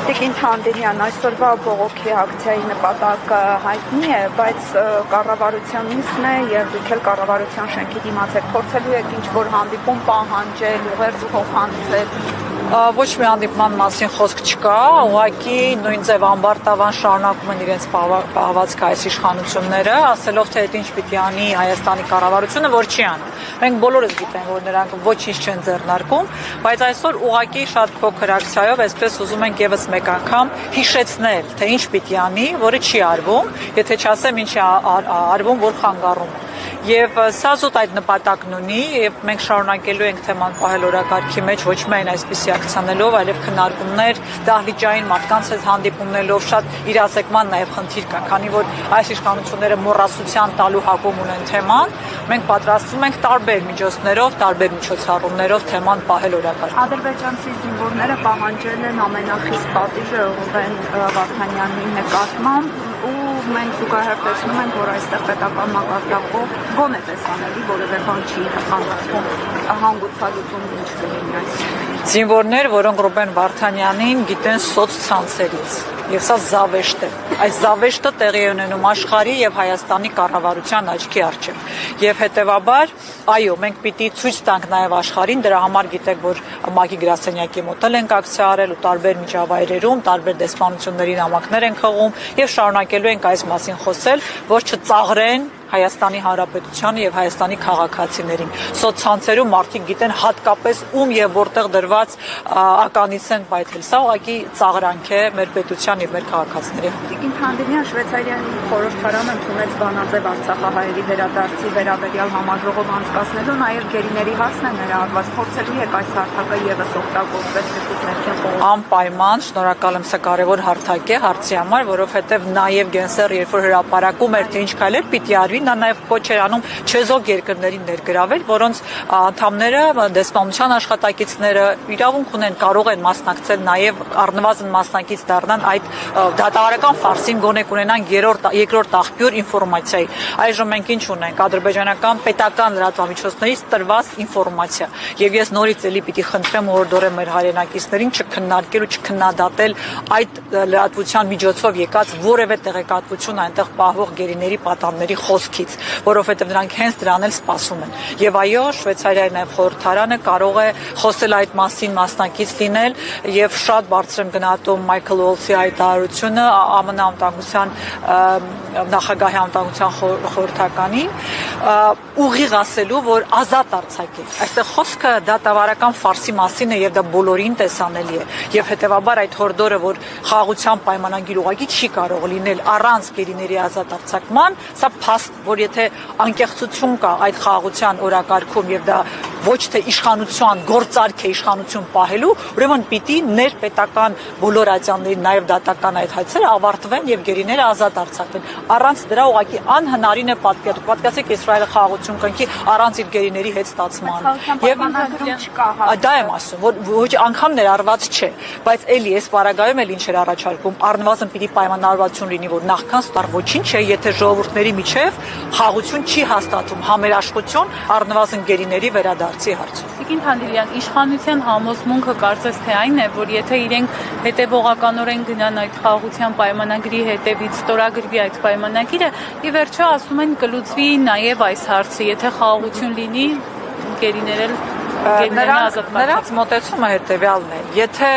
Տիկին Թանդերյան, այսօրվա բողոքի ակցիայի նպատակը հայտնի է, բայց կառավարության նիստն է եւ դուք էլ կառավարության շենքի դիմաց եք փորձելու եք ինչ-որ հանդիպում պահանջել, ուղերձ փոխանցել։ Ոչ մի հանդիպման մասին խոսք չկա, ուղղակի նույն ձև ամբարտավան շարունակում են իրենց պահվածքը այս իշխանությունները, ասելով թե դա ինչ պիտի անի Հայաստանի կառավարությունը, որ չի անում։ Մենք բոլորս գիտենք, որ նրանք ոչինչ չեն ձեռնարկում, բայց այսօր ուղղակի շատ փոքր ակցիայով այսպես ուզում ենք եւս մեկ անգամ հիշեցնել, թե ինչ պիտի անի, որը չի արվում, եթե չասեմ ինչ է արվում, որ խանգարում է։ Եվ սա զուտ այդ նպատակն ունի եւ մենք շարունակելու ենք թեման պահել օրակարգի մեջ ոչ միայն այսպիսի ակցիաներով, այլև քննարկումներ, դահլիճային մարդկանց հետ հանդիպումներով, շատ իրազեկման նաեւ խնդիր կա, քանի որ այս իշխանությունները մոռացության տալու հակում ունեն թեման, մենք պատրաստվում ենք տարբեր միջոցներով, տարբեր միջոցառումներով թեման պահել օրակարգի։ Ադրբեջանցի զինվորները պահանջել են ամենախիստ պատիժը Ռուբեն Վարդանյանի նկատմամբ ու մենք զուգահեռ տեսնում ենք, որ այստեղ պետական մակարդակով գոնե տեսանելի որևէ բան չի հանդիպում, հանգուցալուծում ինչ կլինի այս։ Զինվորներ, որոնք Ռուբեն Վարդանյանին գիտեն սոցցանցերից, եւ սա զավեշտ է։ Այս զավեշտը տեղի է ունենում աշխարհի եւ Հայաստանի կառավարության աչքի առջեւ։ Եվ հետեւաբար, այո, մենք պիտի ցույց տանք նաեւ աշխարհին, դրա համար գիտեք, որ ՄԱԿ-ի գրասենյակի մոտ ենք ակցիա արել ու տարբեր միջավայրերում, տարբեր դեսպանությունների նամակներ ենք հղում եւ շարունակելու ենք այս մասին խոսել, որ չծաղրեն Հայաստանի Հանրապետությանը եւ Հայաստանի քաղաքացիներին։ Սոցցանցերում մարդիկ գիտեն հատկապես ում եւ որտեղ դրված ականից են պայթել։ Սա ուղղակի ծաղրանք է մեր պետության եւ մեր քաղաքացիների։ Տիկին Թանդերյան, Շվեյցարիայի խորհրդարանը ընդունեց բանաձև արցախահայերի վերադարձի վերաբերյալ համաժողով անցկացնելու, նաեւ գերիների հարցն է ներառված։ Փորձելու եք այս հարթակը եւս օգտագործել ներքին խորհուրդ։ Անպայման, շնորհակալ եմ, սա կարևոր հարթակ է հարցի համար, որովհետեւ նաեւ Գենսեր, երբ որ հրապարակում էր թե ինչ քայլեր պիտի արվի, նա նաև կոչ էր անում չեզոք երկրներին ներգրավել, որոնց անդամները, դեսպանության աշխատակիցները իրավունք ունեն, կարող են մասնակցել նաև առնվազն մասնակից դառնան այդ դատավարական ֆարսին, գոնե կունենան երկրորդ աղբյուր ինֆորմացիայի։ Այժմ մենք ինչ ունենք, ադրբեջանական պետական լրատվամիջոցներից տրված ինֆորմացիա։ Եվ ես նորից էլի պիտի խնդրեմ ու օրդորեմ մեր հայրենակիցներին չքննարկել ու չքննադատել այդ լրատվության միջոցով եկած որևէ տեղեկատվություն այնտեղ պահվող գերիների պատանների խոսքից, որովհետև նրանք հենց դրան էլ սպասում են։ Եվ այո, Շվեյցարիայի նաև խորհրդարանը կարող է խոսել այդ մասին, մասնակից լինել եւ շատ բարձր եմ գնահատում Մայքլ Ուոլցի հայտարարությունը ԱՄՆ անվտանգության նախագահի անվտանգության խորհրդականին ուղիղ ասելու, որ ազատ արձակել։ Այստեղ խոսքը դատավարական ֆարսի մասին է եւ դա բոլորին տեսանելի է։ Եվ հետեւաբար այդ հորդորը, որ խաղաղության պայմանագիր ուղղակի չի կարող լինել առանց գերիների ազատ արձակման, սա փաստ, որ եթե անկեղծություն կա այդ խաղաղության օրակարգում եւ դա ոչ թե իշխանության գործարք է իշխանություն պահելու, ուրեմն պիտի ներպետական բոլոր ատյանների նաեւ դատական այդ հայցերը ավարտվեն եւ գերիները ազատ արձակվեն։ Առանց դրա ուղղակի անհնարին է պատկերացրեք Իսրայելը խաղաղություն կնքի առանց իր գերիների հետ ստացման։ Եվ դա եմ ասում, որ ոչ անգամ ներառված չէ, բայց էլի այս պարագայում էլ ինչ էր առաջարկում, առնվազն պիտի պայմանավորվածություն լինի, որ նախքան ստար ոչինչ է, եթե ժողովուրդների միջև խաղաղություն չի հաստատում, համերաշխություն առնվազն գերիների վերադարձի հարցում։ Տիկին Թանդերյան, իշխանության համոզմունքը կարծես թե այն է, որ եթե իրենք հետևողականորեն գնան այդ խաղաղության պայմանագրի հետևից ստորագրվի այդ պայմանագիրը, ի վերջո ասում են կլուծվի նաև այս հարցը, եթե խաղաղություն լինի, գերիներել Նրանց մոտեցումը հետևյալն է, եթե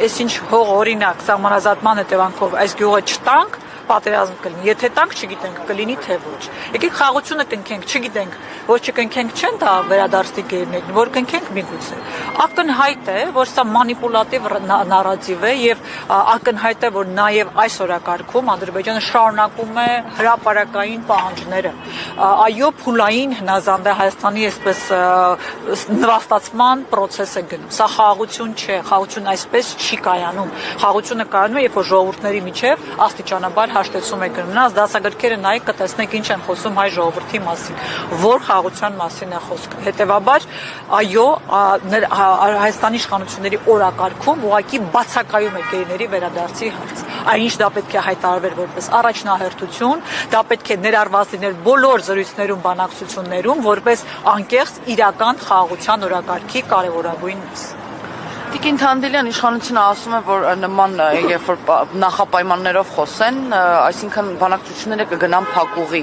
այսինչ հող օրինակ սահմանազատման հետևանքով այս գյուղը չտանք, պատերազմ կլինի, եթե տանք չգիտենք կլինի թե ոչ։ Եկեք խաղաղությունը կնքենք, չգիտենք, ոչ չկնքենք չեն դա վերադարձի գերիներին, որ կնքենք միգուցե։ Ակնհայտ է, որ սա մանիպուլատիվ նարատիվ է եւ ակնհայտ է, որ նաեւ այս օրակարգում Ադրբեջանը շարունակում է հրապարակային պահանջները։ Այո, փուլային հնազանդ է Հայաստանի այսպես նվաստացման process է գնում։ Սա խաղաղություն չէ, խաղաղություն այսպես չի կայանում։ Խաղաղությունը կայանում է, երբ որ ժողովուրդների միջև աստիճանաբար հաշտեցում է գնում։ Նրանց դասագրքերը նայեք կտեսնեք ինչ են խոսում հայ ժողովրդի մասին, որ խաղաղության մասին է խոսքը։ Հետևաբար, այո, Հայաստանի իշխանությունների օրակարգում ուղղակի բացակայում է գերիների վերադարձի հարց։ Այնինչ դա պետք է հայտարարվեր որպես առաջնահերթություն, դա պետք է ներառված լիներ բոլոր զրույցներում, բանակցություններում, որպես անկեղծ իրական խաղաղության օրակարգի կարևորագույն մաս։ Տիկին Թանդիլյան իշխանությունը ասում է, որ նման երբ որ նախապայմաններով խոսեն, այսինքն բանակցությունները կգնան փակուղի։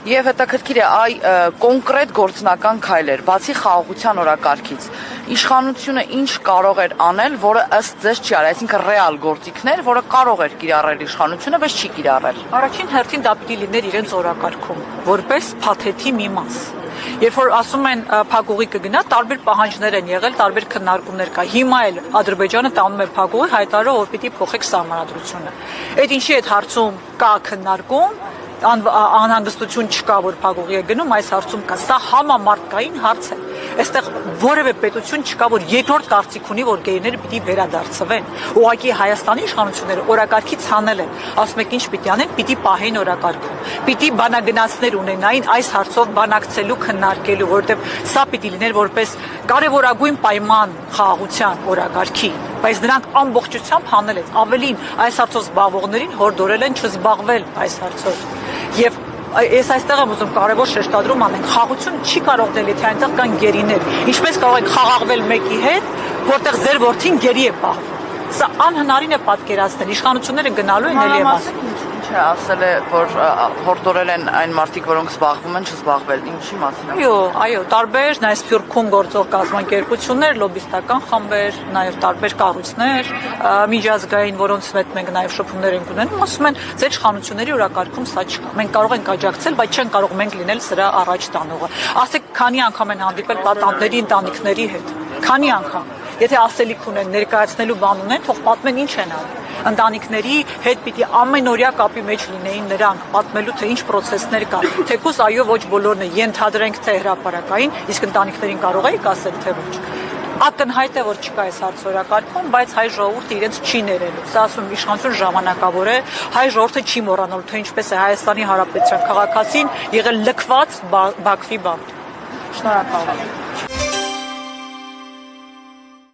Եվ հետաքրքիր է այ կոնկրետ գործնական քայլեր, բացի խաղաղության օրակարգից, իշխանությունը ինչ կարող էր անել, որը ըստ ձեզ չի արել, այսինքն ռեալ գործիքներ, որը կարող էր կիրառել իշխանությունը, բայց չի կիրառել։ Առաջին հերթին դա պիտի լիներ իրենց օրակարգում, որպես փաթեթի մի մաս։ Երբ որ ասում են փակուղի կգնա, տարբեր պահանջներ են եղել, տարբեր քննարկումներ կա։ Հիմա էլ Ադրբեջանը տանում է փակուղի, հայտարարով որ պիտի փոխեք սահմանադրությունը։ Այդ ինչի այդ հարցում կա քննարկում, անհանգստություն չկա, որ փակուղի է գնում, այս հարցում կա։ Սա համամարտկային հարց է։ Այստեղ որևէ պետություն չկա, որ երկրորդ կարծիք ունի, որ գերիները պիտի վերադարձվեն։ Ուղղակի Հայաստանի իշխանությունները օրակարգից հանել են։ Ասում եք ինչ պիտի անեն, պիտի պահեն օրակարգում։ Պիտի բանագնացներ ունենային այս հարցով բանակցելու, քննարկելու, որովհետև սա պիտի լիներ որպես կարևորագույն պայման խաղաղության օրակարգի, բայց նրանք ամբողջությամբ հանել են։ Ավելին, այս հարցով զբաղվողներին հորդորել են չզբաղվել այս հարցով։ Եվ ես այստեղ եմ ուզում կարևոր շեշտադրում անենք, խաղաղություն չի կարող դնել, եթե այնտեղ կան գերիներ։ Ինչպես կարող եք խաղաղվել մեկի հետ, որտեղ ձեր որդին գերի է պահվում։ Սա անհնարին է պատկերացնել, իշխանությունները գնալու են էլի ասել։ Ինչ է ասել է, որ հորդորել են այն մարդիկ, որոնք զբաղվում են, չզբաղվել, ինչի մասին է։ Այո, տարբեր, նաև Սփյուռքում գործող կազմակերպություններ, լոբիստական խմբեր, նաև տարբեր կառույցներ, միջազգային, որոնց հետ մենք նաև շփումներ ենք ունենում, ասում են, ձեր իշխանությունների օրակարգում սա չկա։ Մենք կարող ենք աջակցել, բայց չեն կարող մենք լինել սրա առաջ տանողը։ Ասեք, քանի անգամ են հանդիպել պատանդների ընտանիքների հետ։ Քանի անգամ։ Եթե ասելիք ունեն, ներկայացնելու բան ունեն, թող պատմեն ինչ են արել։ Ընտանիքների հետ պիտի ամենօրյա կապի մեջ լինեին նրանք, պատմելու թե ինչ process-ներ կան։ Թեկուզ այո, ոչ բոլորն է, ենթադրենք թե հրապարակային, իսկ ընտանիքներին կարող եք ասել թե ոչ։ Ակնհայտ է, որ չկա այս հարցորակարգում, բայց հայ ժողովուրդը իրենց չի ներելու։ Սա ասում եմ, իշխանություն ժամանակավոր է, հայ ժողովուրդը չի մոռանալու, թե ինչպես է Հայաստանի Հանրապետության քաղաքացին եղել լքված Բաքվի բանտ։ Շնորհակալ եմ։